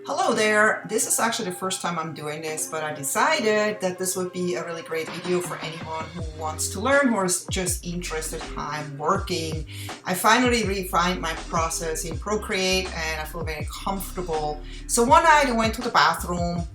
Hello there. This is actually the first time I'm doing this, but I decided that this would be a really great video for anyone who wants to learn, who is just interested how I'm working. I finally refined my process in Procreate and I feel very comfortable. So one night I went to the bathroom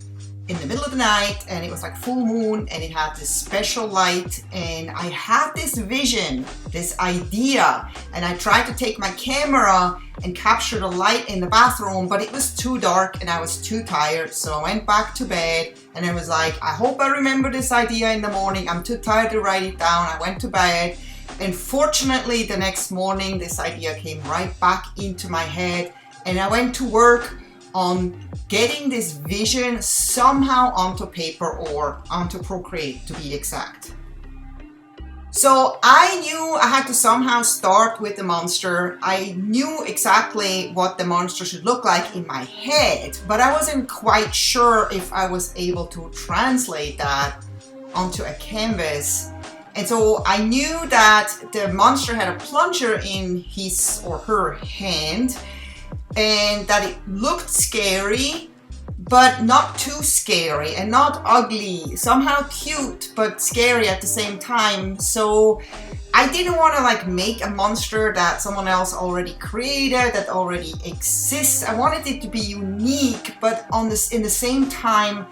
in the middle of the night and it was like full moon and it had this special light and I had this vision, this idea, and I tried to take my camera and capture the light in the bathroom, but it was too dark and I was too tired, so I went back to bed and I was like, I hope I remember this idea in the morning. I'm too tired to write it down. I went to bed and fortunately the next morning this idea came right back into my head and I went to work on getting this vision somehow onto paper or onto Procreate to be exact. So I knew I had to somehow start with the monster. I knew exactly what the monster should look like in my head, but I wasn't quite sure if I was able to translate that onto a canvas. And so I knew that the monster had a plunger in his or her hand and that it looked scary, but not too scary and not ugly, somehow cute, but scary at the same time. So I didn't want to make a monster that someone else already created, that already exists. I wanted it to be unique, but in the same time,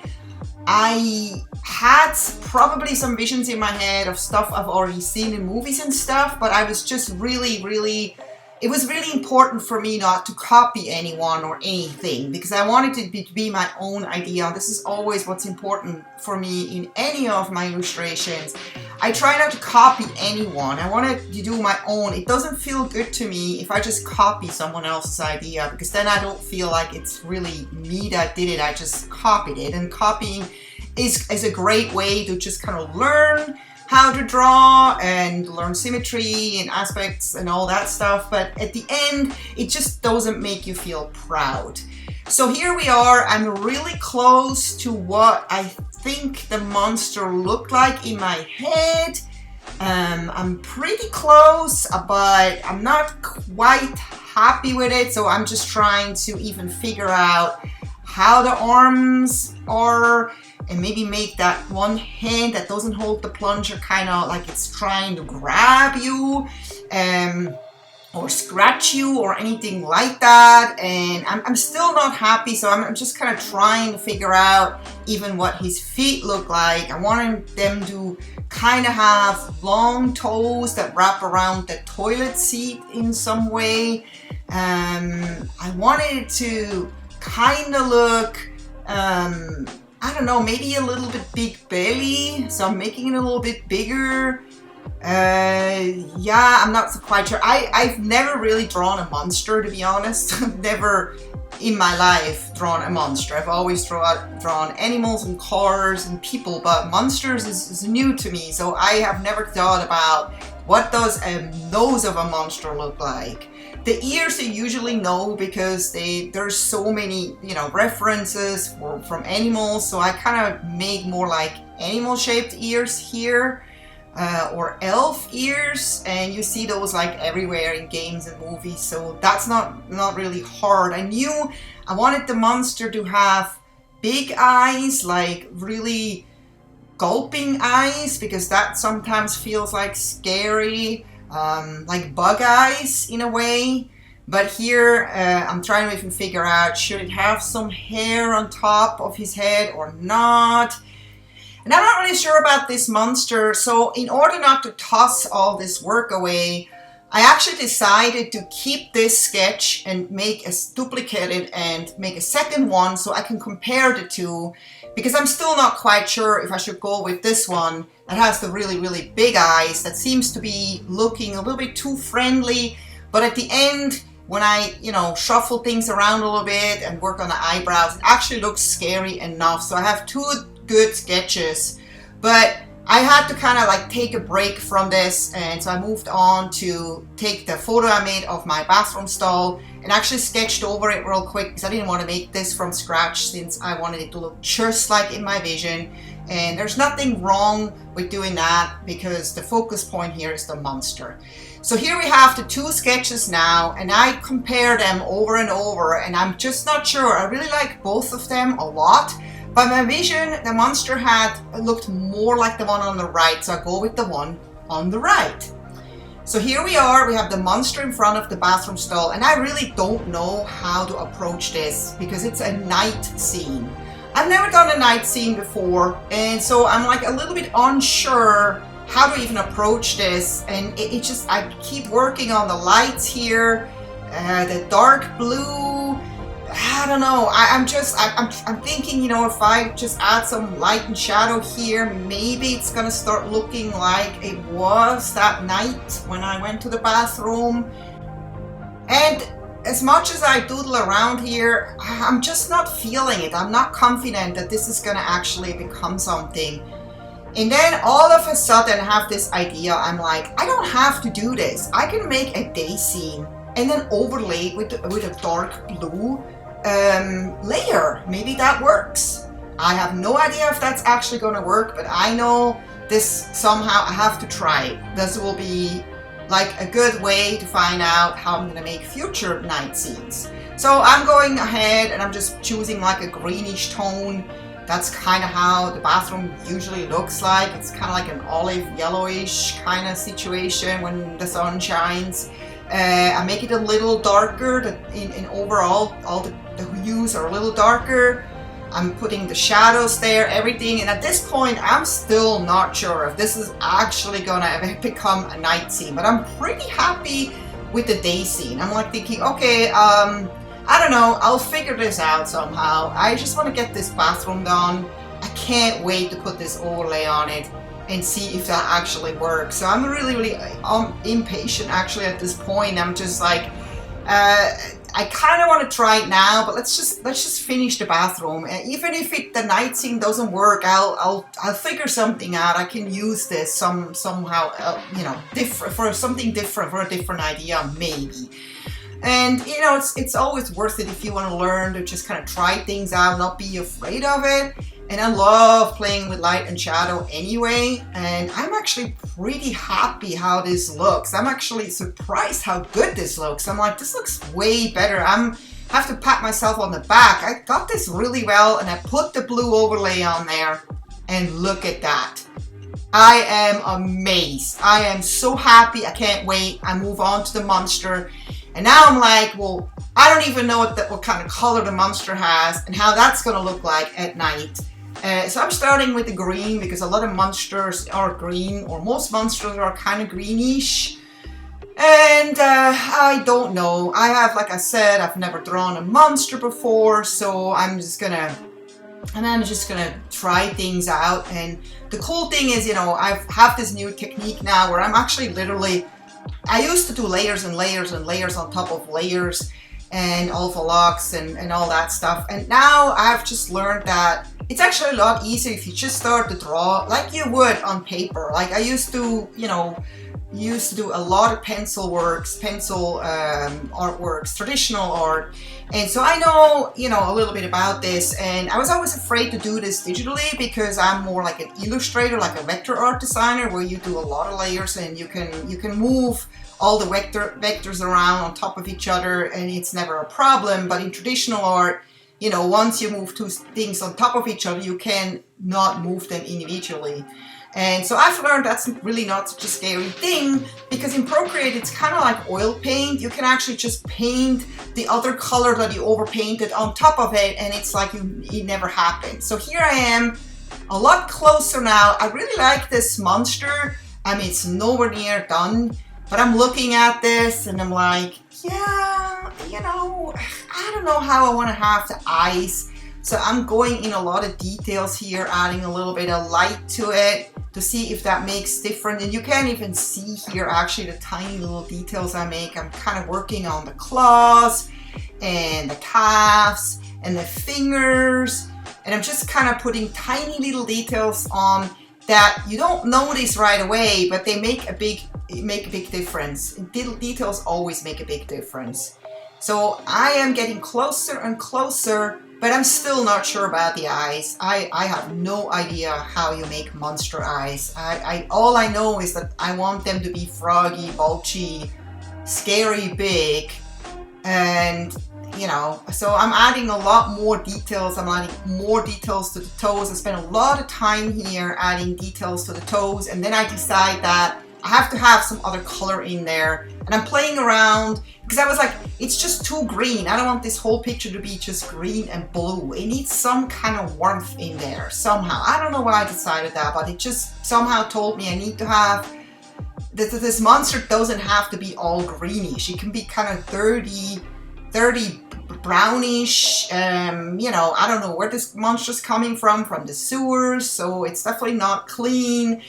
I had probably some visions in my head of stuff I've already seen in movies and stuff, but I was just it was really important for me not to copy anyone or anything because I wanted it to be my own idea. This is always what's important for me in any of my illustrations. I try not to copy anyone. I wanted to do my own. It doesn't feel good to me if I just copy someone else's idea because then I don't feel like it's really me that did it. I just copied it, and copying is a great way to just kind of learn how to draw and learn symmetry and aspects and all that stuff, but at the end it just doesn't make you feel proud. So here we are. I'm really close to what I think the monster looked like in my head. I'm pretty close, but I'm not quite happy with it, so I'm just trying to even figure out how the arms are and maybe make that one hand that doesn't hold the plunger kind of like it's trying to grab you or scratch you or anything like that. And I'm still not happy, so I'm just kind of trying to figure out even what his feet look like. I wanted them to kind of have long toes that wrap around the toilet seat in some way. I wanted it to kind of look I don't know, maybe a little bit big belly, so I'm making it a little bit bigger. Yeah, I'm not quite sure. I've never really drawn a monster, to be honest. I've never in my life drawn a monster. I've always drawn animals and cars and people, but monsters is new to me, so I have never thought about what does a nose of a monster look like. The ears you usually know because there's so many references from animals, so I kind of make more like animal shaped ears here or elf ears, and you see those like everywhere in games and movies, so that's not really hard. I knew I wanted the monster to have big eyes, like really gulping eyes, because that sometimes feels like scary. Like bug eyes in a way, but here I'm trying to even figure out, should it have some hair on top of his head or not? And I'm not really sure about this monster, so in order not to toss all this work away, I actually decided to keep this sketch and make a duplicate it and make a second one so I can compare the two, because I'm still not quite sure if I should go with this one that has the really big eyes that seems to be looking a little bit too friendly, but at the end when I shuffle things around a little bit and work on the eyebrows, it actually looks scary enough. So I have two good sketches, but I had to kind of take a break from this, and so I moved on to take the photo I made of my bathroom stall and actually sketched over it real quick because I didn't want to make this from scratch since I wanted it to look just like in my vision. And there's nothing wrong with doing that because the focus point here is the monster. So here we have the two sketches now, and I compare them over and over, and I'm just not sure. I really like both of them a lot, but my vision, the monster hat looked more like the one on the right, so I go with the one on the right. So here we are, we have the monster in front of the bathroom stall, and I really don't know how to approach this because it's a night scene. I've never done a night scene before, and so I'm like a little bit unsure how to even approach this, and it just, I keep working on the lights here, the dark blue, I don't know, I'm thinking, you know, if I just add some light and shadow here, maybe it's gonna start looking like it was that night when I went to the bathroom. And as much as I doodle around here, I'm just not feeling it. I'm not confident that this is gonna actually become something. And then all of a sudden I have this idea. I'm like, I don't have to do this. I can make a day scene and then overlay with a dark blue layer. Maybe that works. I have no idea if that's actually going to work, but I know this somehow I have to try it. This will be like a good way to find out how I'm going to make future night scenes. So I'm going ahead and I'm just choosing like a greenish tone. That's kind of how the bathroom usually looks like. It's kind of like an olive yellowish kind of situation when the sun shines. I make it a little darker. In overall, all the hues are a little darker. I'm putting the shadows there, everything. And at this point, I'm still not sure if this is actually gonna become a night scene. But I'm pretty happy with the day scene. I'm like thinking, okay, I don't know, I'll figure this out somehow. I just want to get this bathroom done. I can't wait to put this overlay on it and see if that actually works. So I'm really impatient actually at this point. I'm just like, I kind of want to try it now, but let's just finish the bathroom. And even if the night scene doesn't work, I'll figure something out. I can use this somehow, you know, for something different, for a different idea maybe. And you know, it's always worth it if you want to learn to just kind of try things out, not be afraid of it. And I love playing with light and shadow anyway, and I'm actually pretty happy how this looks. I'm actually surprised how good this looks. I'm like, this looks way better. I have to pat myself on the back. I got this really well, and I put the blue overlay on there, and look at that. I am amazed. I am so happy. I can't wait. I move on to the monster. And now I'm like, well, I don't even know what kind of color the monster has and how that's going to look like at night. So I'm starting with the green because a lot of monsters are green, or most monsters are kind of greenish. And I don't know. I have, like I said, I've never drawn a monster before, so I'm just gonna try things out. And the cool thing is, you know, I have this new technique now where I'm actually literally, I used to do layers and layers and layers on top of layers and Illufox and all that stuff. And now I've just learned that it's actually a lot easier if you just start to draw like you would on paper. Like I used to, you know, do a lot of pencil artworks, traditional art. And so I know, you know, a little bit about this, and I was always afraid to do this digitally because I'm more like an illustrator, like a vector art designer, where you do a lot of layers and you can move all the vectors around on top of each other, and it's never a problem. But in traditional art, you know, once you move two things on top of each other, you can not move them individually. And so I've learned that's really not such a scary thing, because in Procreate it's kind of like oil paint. You can actually just paint the other color that you overpainted on top of it, and it's like it never happened. So here I am, a lot closer now. I really like this monster. I mean, it's nowhere near done, but I'm looking at this and I'm like, yeah, you know, I don't know how I want to have the eyes. So I'm going in a lot of details here, adding a little bit of light to it to see if that makes different. And you can even see here actually the tiny little details I make. I'm kind of working on the claws and the calves and the fingers. And I'm just kind of putting tiny little details on that you don't notice right away, but they make a big difference. Details always make a big difference. So I am getting closer and closer But I'm still not sure about the eyes. I have no idea how you make monster eyes. All I know is that I want them to be froggy, bulgy, scary big, and you know, so I'm adding a lot more details. I'm adding more details to the toes. I spent a lot of time here adding details to the toes, and then I decide that I have to have some other color in there. And I'm playing around because I was like, it's just too green. I don't want this whole picture to be just green and blue. It needs some kind of warmth in there somehow. I don't know why I decided that, but it just somehow told me I need to have this monster doesn't have to be all greenish. It can be kind of dirty brownish. You know, I don't know where this monster's coming from the sewers, so it's definitely not clean.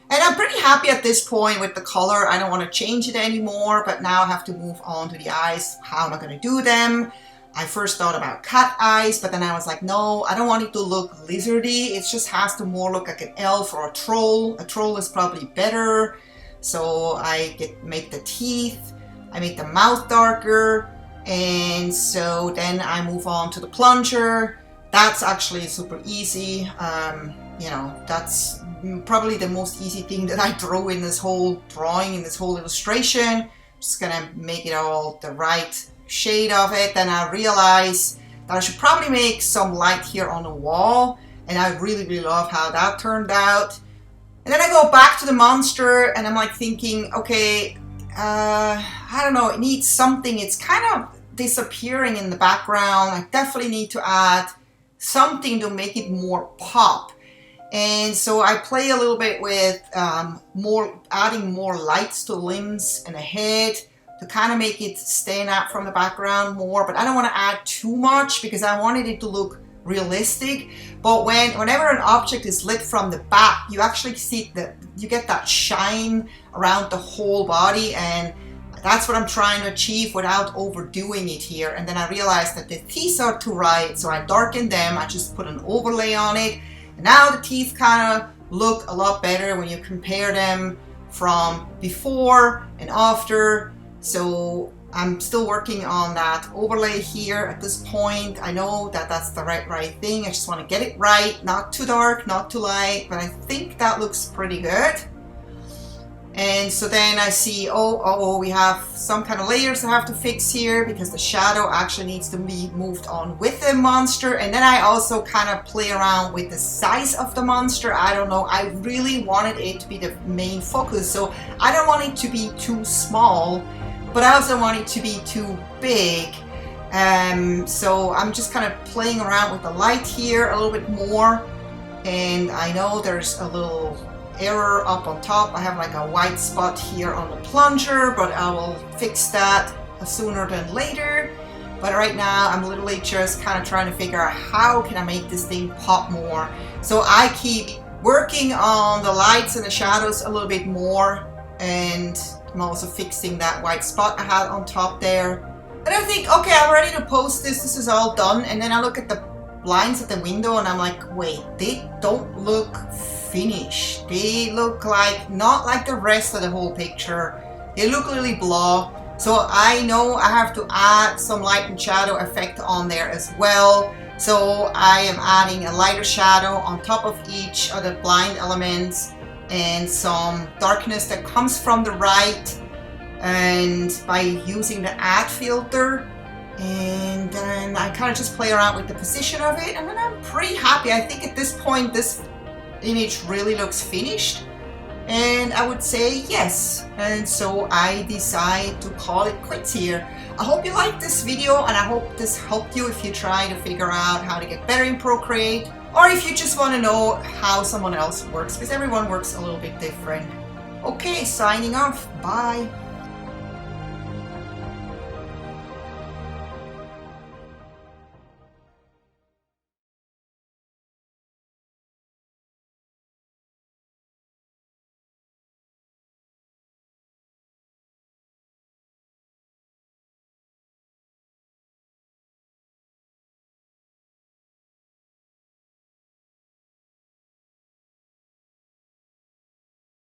And I'm pretty happy at this point with the color. I don't want to change it anymore, but now I have to move on to the eyes. How am I going to do them? I first thought about cat eyes, but then I was like, no, I don't want it to look lizardy. It just has to more look like an elf or a troll. A troll is probably better. So I make the teeth, I make the mouth darker, and so then I move on to the plunger. That's actually super easy. You know, that's probably the most easy thing that I drew in this whole drawing, in this whole illustration. Just gonna make it all the right shade of it. Then I realize that I should probably make some light here on the wall, and I really love how that turned out. And then I go back to the monster and I'm like thinking, okay, I don't know, it needs something. It's kind of disappearing in the background. I definitely need to add something to make it more pop. And so I play a little bit with adding more lights to limbs and the head to kind of make it stand out from the background more. But I don't want to add too much because I wanted it to look realistic. But whenever an object is lit from the back, you actually see that you get that shine around the whole body, and that's what I'm trying to achieve without overdoing it here. And then I realized that the teeth are too bright, so I darkened them. I just put an overlay on it. And now the teeth kind of look a lot better when you compare them from before and after. So I'm still working on that overlay here at this point. I know that that's the right thing. I just want to get it right, not too dark, not too light, but I think that looks pretty good. And so then I see, oh, we have some kind of layers I have to fix here because the shadow actually needs to be moved on with the monster. And then I also kind of play around with the size of the monster. I don't know, I really wanted it to be the main focus. So I don't want it to be too small, but I also want it to be too big. So I'm just kind of playing around with the light here a little bit more. And I know there's a little error up on top. I have like a white spot here on the plunger, but I will fix that sooner than later. But right now I'm literally just kind of trying to figure out how can I make this thing pop more. So I keep working on the lights and the shadows a little bit more, and I'm also fixing that white spot I had on top there. And I think, okay, I'm ready to post this. This is all done. And then I look at the blinds at the window and I'm like, wait, they don't look finished. They look like, not like the rest of the whole picture. They look really blah. So I know I have to add some light and shadow effect on there as well. So I am adding a lighter shadow on top of each of the blind elements and some darkness that comes from the right, and by using the add filter. And then I kind of just play around with the position of it, and then I'm pretty happy. I think at this point this image really looks finished, and I would say yes. And so I decide to call it quits here. I hope you liked this video, and I hope this helped you if you try to figure out how to get better in Procreate, or if you just want to know how someone else works, because everyone works a little bit different. Okay, signing off. Bye.